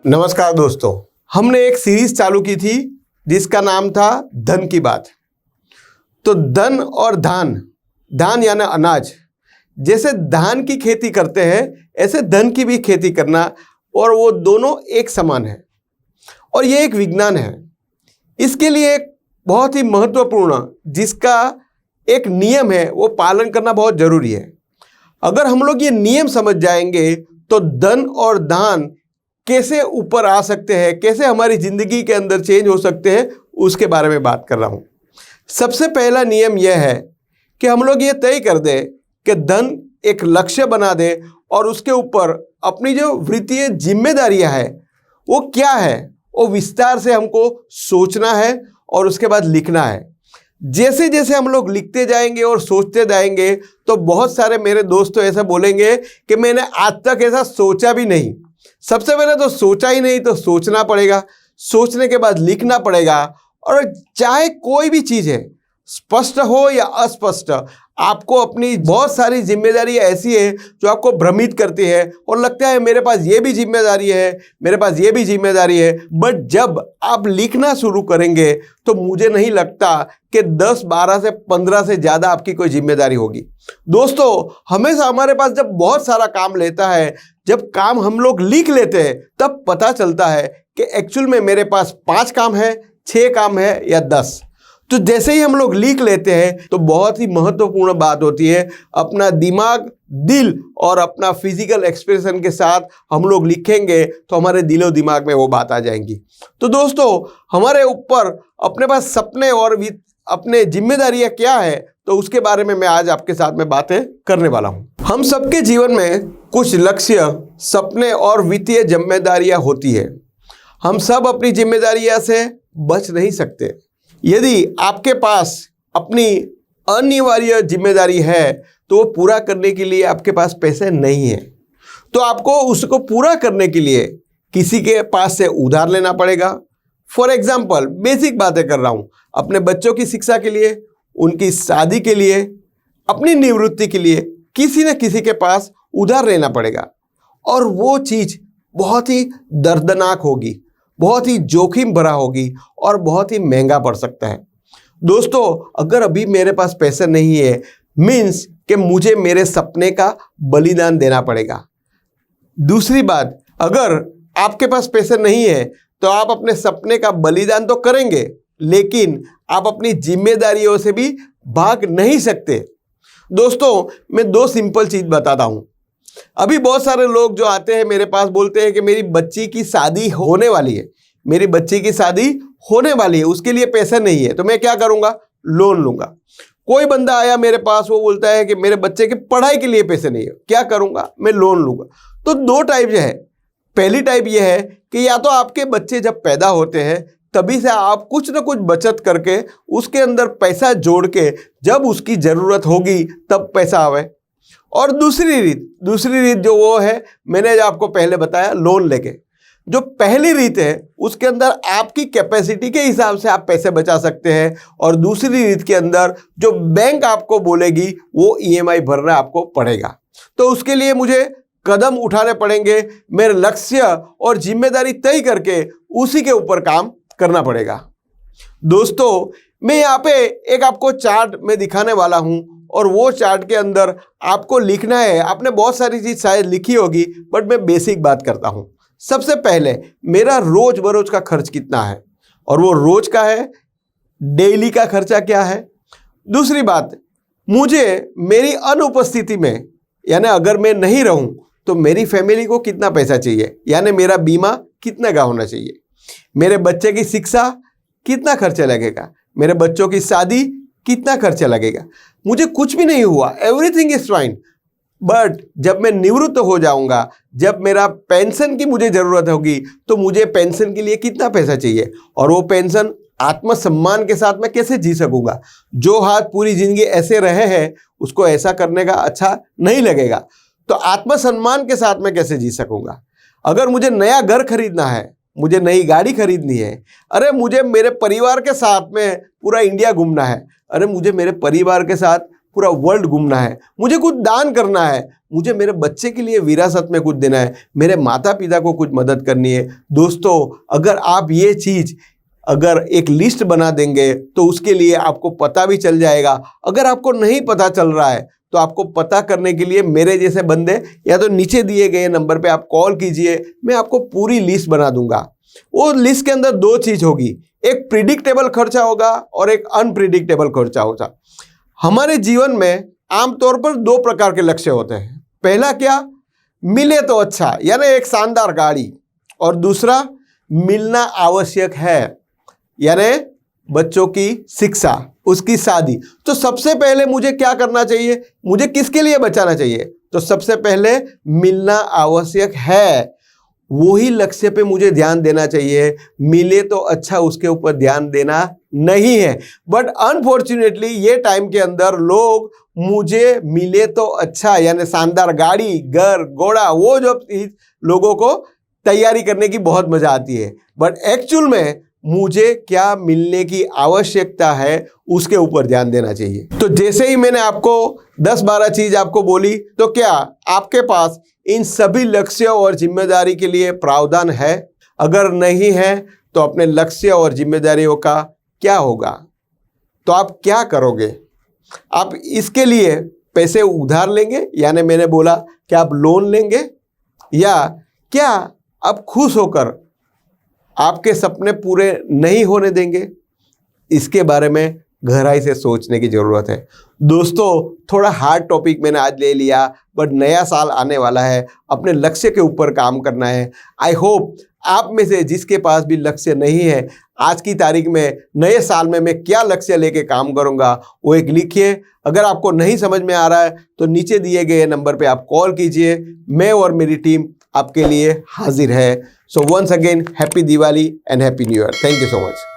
नमस्कार दोस्तों, हमने एक सीरीज चालू की थी जिसका नाम था धन की बात। तो धन और धान, धान यानी अनाज, जैसे धान की खेती करते हैं ऐसे धन की भी खेती करना, और वो दोनों एक समान है और ये एक विज्ञान है। इसके लिए एक बहुत ही महत्वपूर्ण जिसका एक नियम है वो पालन करना बहुत ज़रूरी है। अगर हम लोग ये नियम समझ जाएंगे तो धन और धान कैसे ऊपर आ सकते हैं, कैसे हमारी ज़िंदगी के अंदर चेंज हो सकते हैं, उसके बारे में बात कर रहा हूँ। सबसे पहला नियम यह है कि हम लोग ये तय कर दें कि धन एक लक्ष्य बना दे और उसके ऊपर अपनी जो वित्तीय जिम्मेदारियां है वो क्या है वो विस्तार से हमको सोचना है और उसके बाद लिखना है। जैसे जैसे हम लोग लिखते जाएंगे और सोचते जाएंगे तो बहुत सारे मेरे दोस्त तो ऐसा बोलेंगे कि मैंने आज तक ऐसा सोचा भी नहीं। सबसे पहले तो सोचा ही नहीं, तो सोचना पड़ेगा, सोचने के बाद लिखना पड़ेगा। और चाहे कोई भी चीज़ है, स्पष्ट हो या अस्पष्ट, आपको अपनी बहुत सारी जिम्मेदारियां ऐसी है जो आपको भ्रमित करती है और लगता है मेरे पास ये भी जिम्मेदारी है, मेरे पास ये भी जिम्मेदारी है। बट जब आप लिखना शुरू करेंगे तो मुझे नहीं लगता कि 10, 12 से 15 से ज़्यादा आपकी कोई जिम्मेदारी होगी। दोस्तों, हमेशा हमारे पास जब बहुत सारा काम लेता है, जब काम हम लोग लिख लेते हैं, तब पता चलता है कि एक्चुअल में मेरे पास 5 काम है, 6 काम है या 10। तो जैसे ही हम लोग लिख लेते हैं तो बहुत ही महत्वपूर्ण बात होती है, अपना दिमाग, दिल और अपना फिजिकल एक्सप्रेशन के साथ हम लोग लिखेंगे तो हमारे दिलो दिमाग में वो बात आ जाएंगी। तो दोस्तों, हमारे ऊपर अपने पास सपने और अपने जिम्मेदारियां क्या है, तो उसके बारे में मैं आज आपके साथ में बातें करने वाला हूं। हम सबके जीवन में कुछ लक्ष्य, सपने और वित्तीय जिम्मेदारियां होती है। हम सब अपनी जिम्मेदारियां से बच नहीं सकते। यदि आपके पास अपनी अनिवार्य जिम्मेदारी है तो वो पूरा करने के लिए आपके पास पैसे नहीं है, तो आपको उसको पूरा करने के लिए किसी के पास से उधार लेना पड़ेगा। फॉर एग्जाम्पल, बेसिक बातें कर रहा हूँ, अपने बच्चों की शिक्षा के लिए, उनकी शादी के लिए, अपनी निवृत्ति के लिए किसी न किसी के पास उधार लेना पड़ेगा। और वो चीज़ बहुत ही दर्दनाक होगी, बहुत ही जोखिम भरा होगी और बहुत ही महंगा पड़ सकता है। दोस्तों, अगर अभी मेरे पास पैसे नहीं है, मीन्स कि मुझे मेरे सपने का बलिदान देना पड़ेगा। दूसरी बात, अगर आपके पास पैसे नहीं है तो आप अपने सपने का बलिदान तो करेंगे, लेकिन आप अपनी जिम्मेदारियों से भी भाग नहीं सकते। दोस्तों, मैं 2 सिंपल चीज़ बताता हूँ। अभी बहुत सारे लोग जो आते हैं मेरे पास बोलते हैं कि मेरी बच्ची की शादी होने वाली है, मेरी बच्ची की शादी होने वाली है, उसके लिए पैसे नहीं है, तो मैं क्या करूंगा? लोन लूंगा। कोई बंदा आया मेरे पास, वो बोलता है कि मेरे बच्चे की पढ़ाई के लिए पैसे नहीं है, क्या करूंगा? मैं लोन लूंगा। तो 2 टाइप है। पहली टाइप ये है कि या तो आपके बच्चे जब पैदा होते हैं तभी से आप कुछ ना कुछ बचत करके उसके अंदर पैसा जोड़ के जब उसकी ज़रूरत होगी तब पैसा आवे। और दूसरी रीत जो वो है, मैंने आपको पहले बताया, लोन लेके। जो पहली रीत है उसके अंदर आपकी कैपेसिटी के हिसाब से आप पैसे बचा सकते हैं, और दूसरी रीत के अंदर जो बैंक आपको बोलेगी वो EMI भरना आपको पड़ेगा। तो उसके लिए मुझे कदम उठाने पड़ेंगे, मेरे लक्ष्य और जिम्मेदारी तय करके उसी के ऊपर काम करना पड़ेगा। दोस्तों, मैं यहाँ पे एक आपको चार्ट में दिखाने वाला हूँ, और वो चार्ट के अंदर आपको लिखना है। आपने बहुत सारी चीज़ शायद लिखी होगी, बट मैं बेसिक बात करता हूँ। सबसे पहले मेरा रोज बरोज का खर्च कितना है, और वो रोज का है, डेली का खर्चा क्या है। दूसरी बात, मुझे मेरी अनुपस्थिति में, यानी अगर मैं नहीं रहूँ तो मेरी फैमिली को कितना पैसा चाहिए, यानी मेरा बीमा कितना का होना चाहिए, मेरे बच्चे की शिक्षा कितना खर्चा लगेगा, मेरे बच्चों की शादी कितना खर्चा लगेगा। मुझे कुछ भी नहीं हुआ, एवरीथिंग इज फाइन, बट जब मैं निवृत्त हो जाऊंगा, जब मेरा पेंशन की मुझे ज़रूरत होगी, तो मुझे पेंशन के लिए कितना पैसा चाहिए, और वो पेंशन आत्मसम्मान के साथ मैं कैसे जी सकूंगा। जो हाथ पूरी ज़िंदगी ऐसे रहे हैं उसको ऐसा करने का अच्छा नहीं लगेगा, तो आत्मसम्मान के साथ मैं कैसे जी सकूंगा। अगर मुझे नया घर खरीदना है, मुझे नई गाड़ी खरीदनी है, अरे मुझे मेरे परिवार के साथ में पूरा इंडिया घूमना है, अरे मुझे मेरे परिवार के साथ पूरा वर्ल्ड घूमना है, मुझे कुछ दान करना है, मुझे मेरे बच्चे के लिए विरासत में कुछ देना है, मेरे माता पिता को कुछ मदद करनी है। दोस्तों, अगर आप ये चीज़ अगर एक लिस्ट बना देंगे तो उसके लिए आपको पता भी चल जाएगा। अगर आपको नहीं पता चल रहा है तो आपको पता करने के लिए मेरे जैसे बंदे या तो नीचे दिए गए नंबर पे आप कॉल कीजिए, मैं आपको पूरी लिस्ट बना दूंगा। वो लिस्ट के अंदर दो चीज़ होगी, एक प्रिडिक्टेबल खर्चा होगा और एक अनप्रिडिक्टेबल खर्चा होगा। हमारे जीवन में आमतौर पर दो प्रकार के लक्ष्य होते हैं। पहला क्या, मिले तो अच्छा, यानी एक शानदार गाड़ी, और दूसरा मिलना आवश्यक है, यानी बच्चों की शिक्षा, उसकी शादी। तो सबसे पहले मुझे क्या करना चाहिए, मुझे किसके लिए बचाना चाहिए? तो सबसे पहले मिलना आवश्यक है, वही लक्ष्य पे मुझे ध्यान देना चाहिए। मिले तो अच्छा, उसके ऊपर ध्यान देना नहीं है। बट अनफॉर्चुनेटली ये टाइम के अंदर लोग मुझे मिले तो अच्छा यानी शानदार गाड़ी, घर, घोड़ा, वो जो चीज लोगों को तैयारी करने की बहुत मजा आती है, बट एक्चुअल में मुझे क्या मिलने की आवश्यकता है उसके ऊपर ध्यान देना चाहिए। तो जैसे ही मैंने आपको 10-12 चीज आपको बोली, तो क्या आपके पास इन सभी लक्ष्यों और जिम्मेदारी के लिए प्रावधान है? अगर नहीं है तो अपने लक्ष्य और जिम्मेदारियों का क्या होगा? तो आप क्या करोगे? आप इसके लिए पैसे उधार लेंगे, यानी मैंने बोला कि आप लोन लेंगे, या क्या आप खुश होकर आपके सपने पूरे नहीं होने देंगे? इसके बारे में गहराई से सोचने की ज़रूरत है। दोस्तों, थोड़ा हार्ड टॉपिक मैंने आज ले लिया, बट नया साल आने वाला है, अपने लक्ष्य के ऊपर काम करना है। आई होप आप में से जिसके पास भी लक्ष्य नहीं है, आज की तारीख में नए साल में मैं क्या लक्ष्य लेके काम करूंगा वो एक लिखिए। अगर आपको नहीं समझ में आ रहा है तो नीचे दिए गए नंबर पे आप कॉल कीजिए, मैं और मेरी टीम आपके लिए हाजिर है। So once again happy Diwali and happy new year. Thank you so much.